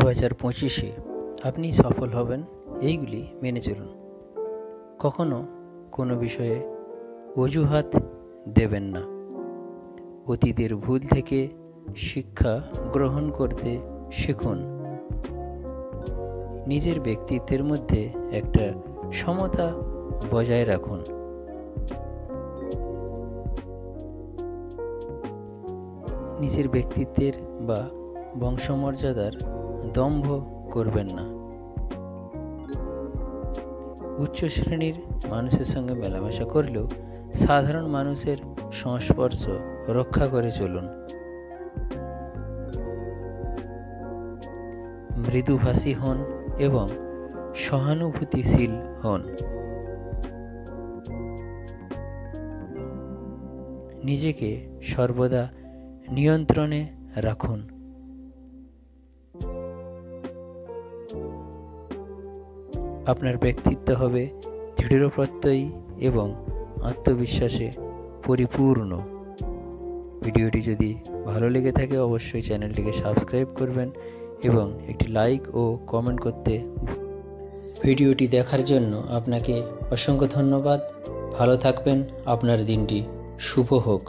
2025-এ আপনি সফল হবেন, এইগুলি মেনে চলুন। কখনো কোনো বিষয়ে অজুহাত দেবেন না। অতীতের ভুল থেকে শিক্ষা গ্রহণ করতে শিখুন। নিজের ব্যক্তিত্বের মধ্যে একটা সমতা বজায় রাখুন। নিজের ব্যক্তিত্বের বা বংশমর্যাদার দম্ভ করবেন না। উচ্চ শ্রেণীর মানুষের সঙ্গে মেলামেশা করলেও সাধারণ মানুষের সংস্পর্শ রক্ষা করে চলুন। মৃদুভাষী হন এবং সহানুভূতিশীল হন। নিজেকে সর্বদা নিয়ন্ত্রণে রাখুন। আপনার ব্যক্তিত্ব হবে দৃঢ়প্রত্যয়ী এবং আত্মবিশ্বাসে পরিপূর্ণ। ভিডিওটি যদি ভালো লেগে থাকে অবশ্যই চ্যানেলটিকে সাবস্ক্রাইব করবেন এবং একটি লাইক ও কমেন্ট করতে। ভিডিওটি দেখার জন্য আপনাকে অসংখ্য ধন্যবাদ। ভালো থাকবেন। আপনার দিনটি শুভ হোক।